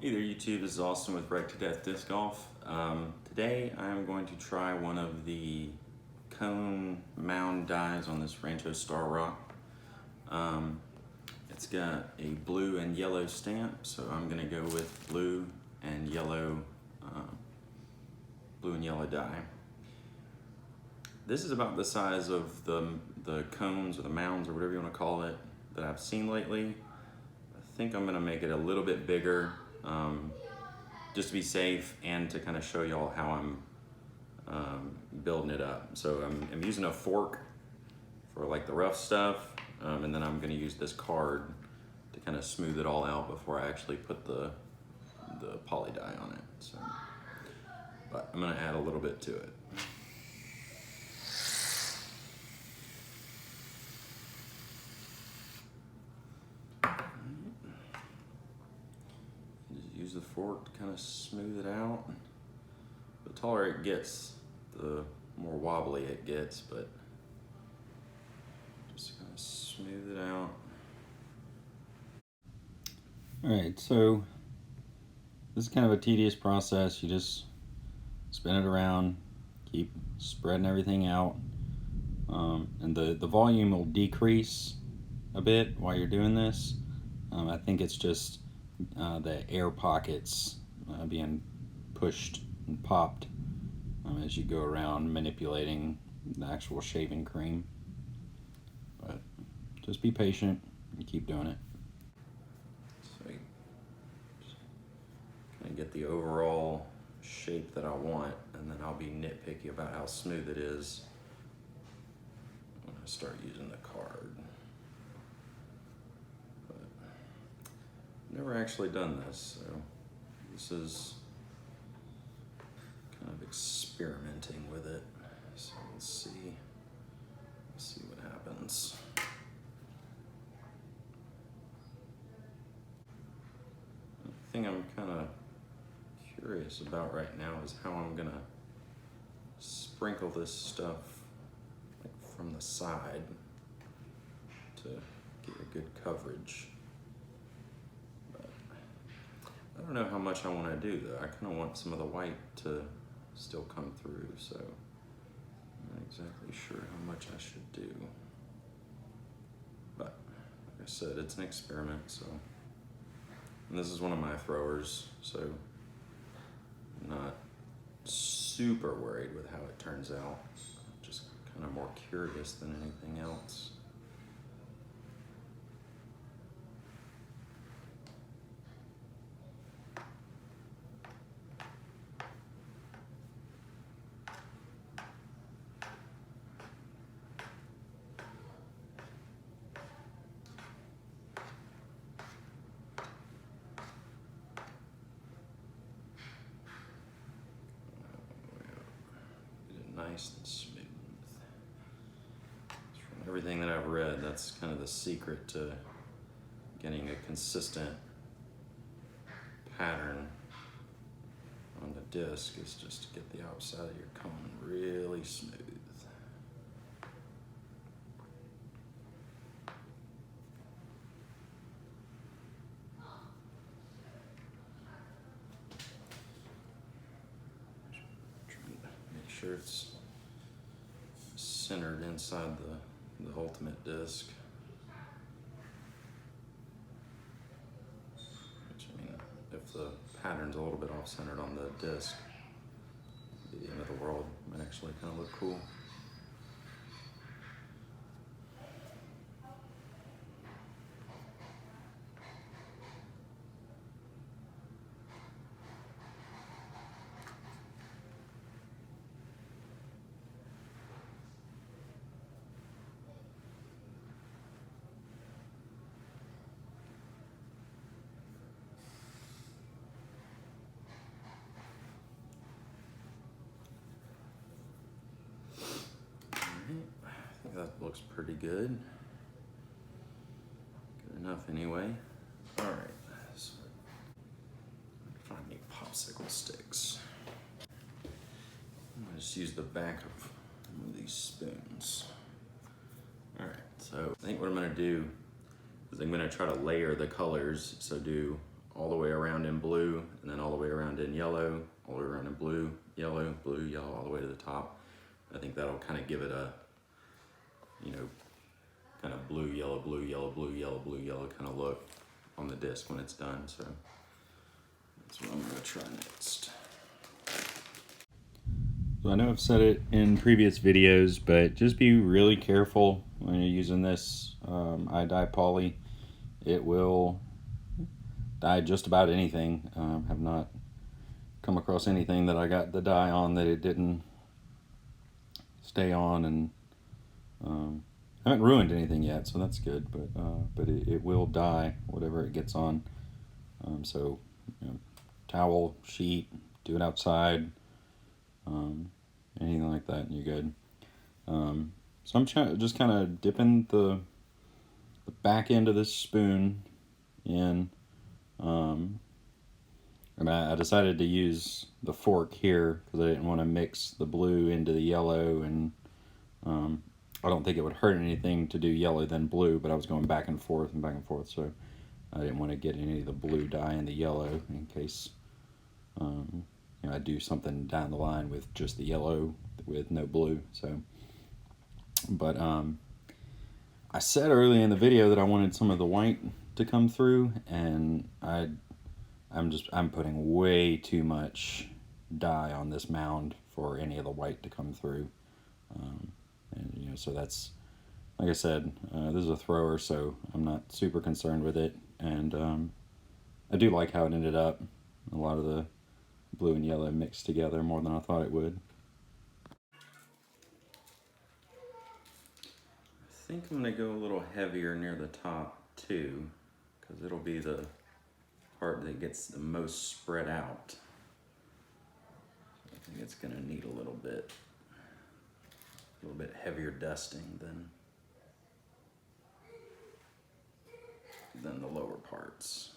Hey there YouTube, this is Austin with Wrecked to Death Disc Golf. Today I'm going to try one of the cone mound dies on this Rancho Star Rock. It's got a blue and yellow stamp, so I'm going to go with blue and yellow die. This is about the size of the cones or the mounds or whatever you want to call it that I've seen lately. I think I'm going to make it a little bit bigger. Just to be safe and to kind of show y'all how I'm building it up. So I'm using a fork for like the rough stuff, and then I'm going to use this card to kind of smooth it all out before I actually put the poly dye on it. So, but I'm going to add a little bit to it. Use the fork to kind of smooth it out. The taller it gets, the more wobbly it gets, but just kind of smooth it out. All right, so this is kind of a tedious process. You just spin it around, keep spreading everything out, and the volume will decrease a bit while you're doing this. I think it's just the air pockets being pushed and popped as you go around manipulating the actual shaving cream. But just be patient and keep doing it. So you kind of get the overall shape that I want, and then I'll be nitpicky about how smooth it is when I start using the card. Never actually done this, so this is kind of experimenting with it. So let's see what happens. The thing I'm kind of curious about right now is how I'm gonna sprinkle this stuff like from the side to get a good coverage. I don't know how much I want to do though. I kind of want some of the white to still come through, so I'm not exactly sure how much I should do. But like I said, it's an experiment, so. And this is one of my throwers, so I'm not super worried with how it turns out. Just kind of more curious than anything else. Nice and smooth. From everything that I've read, that's kind of the secret to getting a consistent pattern on the disc is just to get the outside of your cone really smooth. Trying to make sure it's centered inside the ultimate disc. Which, I mean, if the pattern's a little bit off-centered on the disc, it'd be the end of the world. It might actually kind of look cool. I think that looks pretty good. Good enough anyway. All right, so find me popsicle sticks. I'm gonna just use the back of one of these spoons. All right, so I think what I'm gonna do is I'm gonna try to layer the colors. So do all the way around in blue, and then all the way around in yellow, all the way around in blue, yellow, all the way to the top. I think that'll kind of give it a, you know, kind of blue, yellow, blue, yellow, blue, yellow, blue, yellow kind of look on the disc when it's done. So that's what I'm gonna try next. So I know I've said it in previous videos, but just be really careful when you're using this iDye poly. It will dye just about anything. Have not come across anything that I got the dye on that it didn't stay on, and I haven't ruined anything yet, so that's good. But it will dye whatever it gets on. So you know, towel, sheet, do it outside. Anything like that, and you're good. So I'm just kind of dipping the back end of this spoon in, and I decided to use the fork here because I didn't want to mix the blue into the yellow, and I don't think it would hurt anything to do yellow then blue, but I was going back and forth, so I didn't want to get any of the blue dye in the yellow in case you know, I do something down the line with just the yellow with no blue. So, but I said early in the video that I wanted some of the white to come through, and I'm putting way too much dye on this mound for any of the white to come through. And you know, so that's, like I said, this is a thrower, so I'm not super concerned with it, and I do like how it ended up. A lot of the blue and yellow mixed together more than I thought it would. I think I'm going to go a little heavier near the top too, because it'll be the part that gets the most spread out. I think it's going to need a little bit heavier dusting than the lower parts.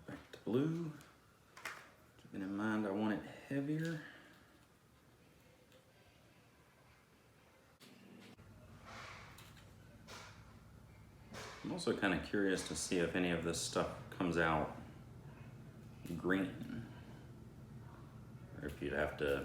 Back to blue. Keeping in mind I want it heavier. I'm also kind of curious to see if any of this stuff comes out green, or if you'd have to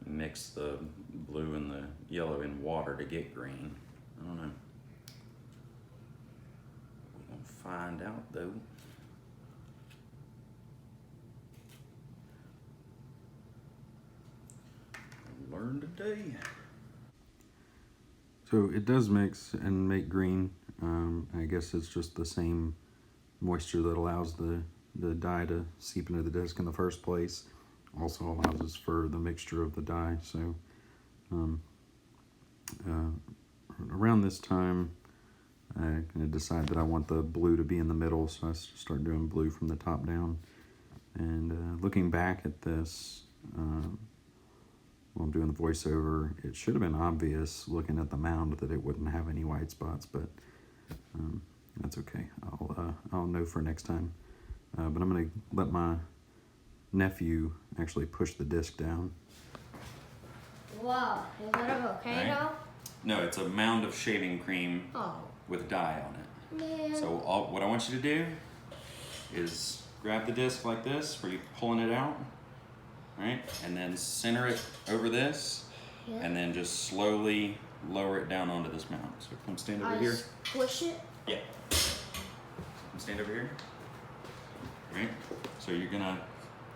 mix the blue and the yellow in water to get green. I don't know. We'll find out though. Learn today. So it does mix and make green. I guess it's just the same moisture that allows the dye to seep into the disc in the first place. Also allows us for the mixture of the dye. So around this time, I decide that I want the blue to be in the middle, so I start doing blue from the top down. And looking back at this, while I'm doing the voiceover, it should have been obvious looking at the mound that it wouldn't have any white spots, but that's okay. I'll know for next time. But I'm gonna let my nephew actually push the disc down. Wow, is that a volcano? Right. No, it's a mound of shaving cream with dye on it. Man. So what I want you to do is grab the disc like this, where you're pulling it out, right? And then center it over this, and then just slowly lower it down onto this mound. So come stand over here. Push it? Yeah. Come stand over here. Right? So you're gonna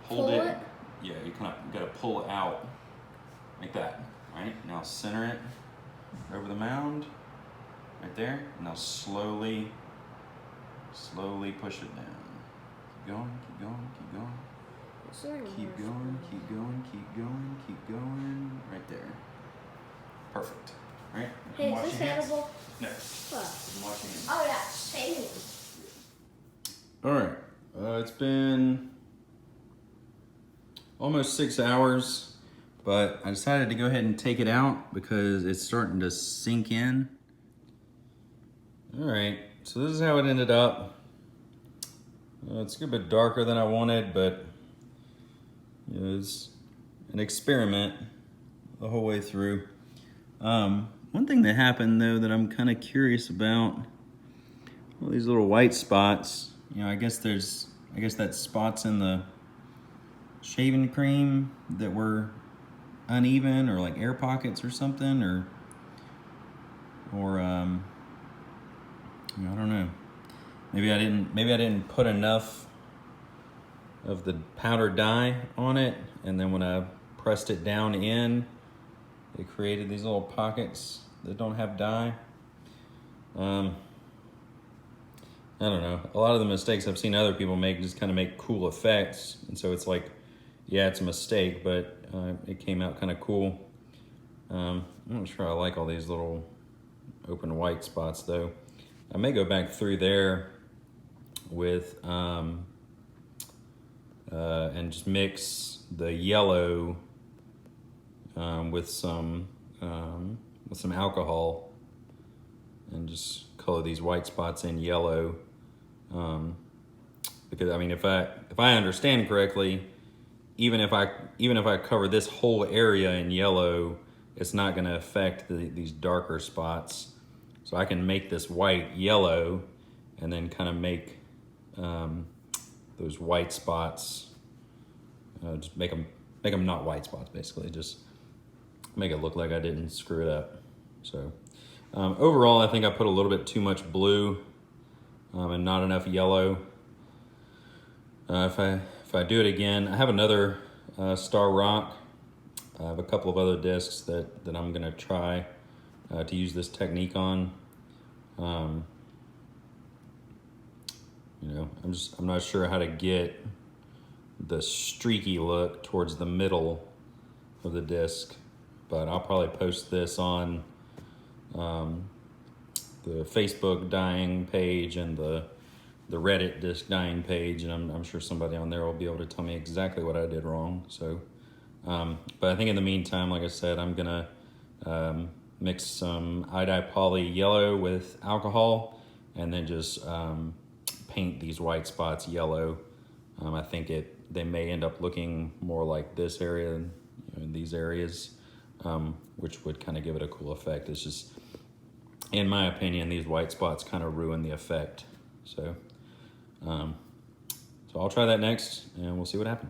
hold it. Yeah, you kind of gotta pull it out like that. Right? Now center it over the mound, right there. Now slowly push it down. Keep going, keep going, keep going. Keep going, keep going, keep going, keep going. Right there. Perfect. Right? Hey, is this edible? No. What? Washing hands. Oh yeah, same. Alright. It's been almost 6 hours but I decided to go ahead and take it out because it's starting to sink in. All right, so this is how it ended up. It's a good bit darker than I wanted, but it was an experiment the whole way through. One thing that happened though that I'm kind of curious about, all these little white spots. I guess that's spots in the shaving cream that were uneven, or like air pockets or something, or I don't know. Maybe I didn't put enough of the powder dye on it, and then when I pressed it down in, it created these little pockets that don't have dye. I don't know. A lot of the mistakes I've seen other people make just kind of make cool effects, and so it's like, yeah, it's a mistake, but it came out kind of cool. I'm not sure I like all these little open white spots though. I may go back through there with and just mix the yellow with some alcohol and just color these white spots in yellow. Because I mean, if I understand correctly, even if I cover this whole area in yellow, it's not going to affect these darker spots. So I can make this white yellow, and then kind of make those white spots, just make them not white spots, basically. Just make it look like I didn't screw it up. So overall, I think I put a little bit too much blue and not enough yellow. If I do it again, I have another Star Rock. I have a couple of other discs that I'm gonna try to use this technique on. I'm not sure how to get the streaky look towards the middle of the disc, but I'll probably post this on the Facebook dyeing page and the Reddit disc dyeing page, and I'm sure somebody on there will be able to tell me exactly what I did wrong. So, but I think in the meantime, like I said, I'm gonna mix some iodide poly yellow with alcohol, and then just paint these white spots yellow. I think they may end up looking more like this area, in these areas, which would kind of give it a cool effect. It's just, in my opinion, these white spots kind of ruin the effect. So I'll try that next, and we'll see what happens.